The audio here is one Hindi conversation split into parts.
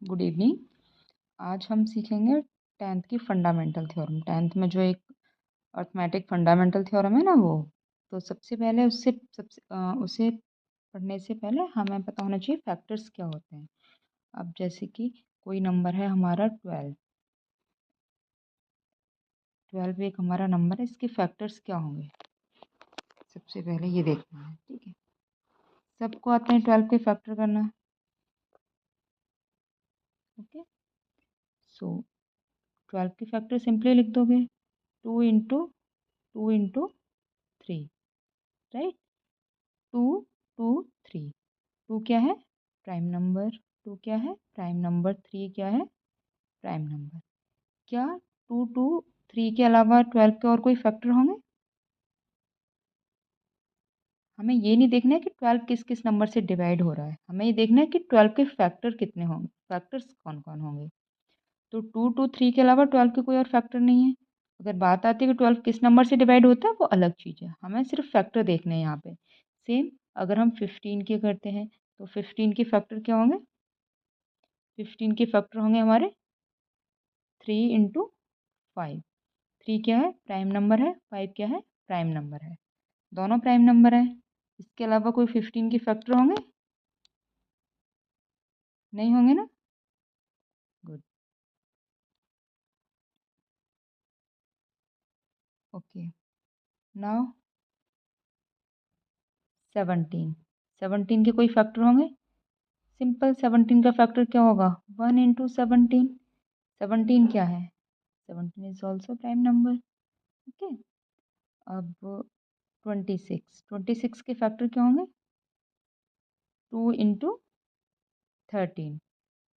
Good evening. आज हम सीखेंगे टेंथ की फंडामेंटल थ्योरम। टेंथ में जो एक अर्थमेटिक फंडामेंटल थ्योरम है ना, वो तो सबसे पहले उसे पढ़ने से पहले हमें पता होना चाहिए फैक्टर्स क्या होते हैं। अब जैसे कि कोई नंबर है हमारा 12। 12 एक हमारा नंबर है, इसके फैक्टर्स क्या होंगे सबसे पहले ये देखना है। ठीक है, सबको आते हैं 12 के फैक्टर करना। ओके, सो 12 के फैक्टर सिंपली लिख दोगे 2 इंटू 3, राइट। 2 2 3। 2 क्या है? Prime number. 2 क्या है? Prime number. 3 क्या है? Prime number. क्या 2 2 3 के अलावा 12 के और कोई फैक्टर होंगे? हमें ये नहीं देखना है कि 12 किस किस नंबर से डिवाइड हो रहा है, हमें ये देखना है कि 12 के फैक्टर कितने होंगे, फैक्टर्स कौन कौन होंगे। तो 2 2 3 के अलावा 12 के कोई और फैक्टर नहीं है। अगर बात आती है कि 12 किस नंबर से डिवाइड होता है, वो अलग चीज़ है, हमें सिर्फ फैक्टर देखने हैं यहाँ पे। सेम अगर हम 15 के करते हैं तो 15 के फैक्टर क्या होंगे? 15 के फैक्टर होंगे हमारे 3 इंटू 5। 3 क्या है? प्राइम नंबर है। 5 क्या है? प्राइम नंबर है। दोनों प्राइम नंबर है। इसके अलावा कोई 15 के फैक्टर होंगे? नहीं होंगे ना। गुड। Okay, now 17। 17 के कोई फैक्टर होंगे? सिंपल, 17 का फैक्टर क्या होगा? 1 इंटू 17। 17 क्या है? 17 is also prime number. Okay, अब 26। 26 के फैक्टर क्या होंगे? 2 इंटू 13।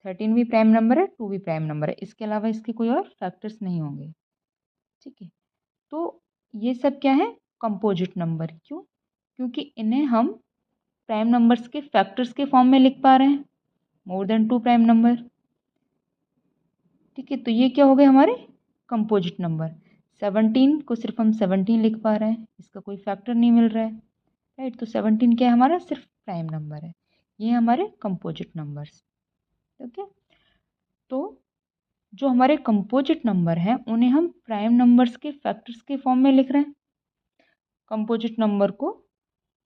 13 भी प्राइम नंबर है, 2 भी प्राइम नंबर है। इसके अलावा इसके कोई और फैक्टर्स नहीं होंगे। ठीक है, तो ये सब क्या है? Composite number. क्यों? क्योंकि इन्हें हम प्राइम नंबर्स के फैक्टर्स के फॉर्म में लिख पा रहे हैं, मोर देन 2 प्राइम नंबर। ठीक है, तो ये क्या हो गए हमारे कंपोजिट नंबर। 17 को सिर्फ हम 17 लिख पा रहे हैं, इसका कोई फैक्टर नहीं मिल रहा है, राइट। तो 17 क्या है? हमारा सिर्फ प्राइम नंबर है। ये हमारे कंपोजिट नंबर्स। ओके, तो जो हमारे कंपोजिट नंबर हैं उन्हें हम प्राइम नंबर्स के फैक्टर्स के फॉर्म में लिख रहे हैं। कंपोजिट नंबर को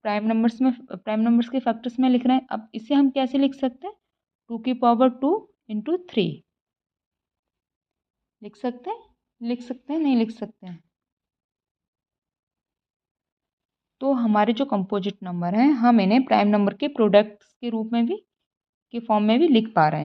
प्राइम नंबर्स के फैक्टर्स में लिख रहे हैं। अब इसे हम कैसे लिख सकते हैं? 2 की पावर 2 इंटू 3 लिख सकते हैं? लिख सकते हैं? नहीं लिख सकते हैं? तो हमारे जो कंपोजिट नंबर हैं हम इन्हें प्राइम नंबर के प्रोडक्ट्स के रूप में भी, के फॉर्म में भी लिख पा रहे हैं।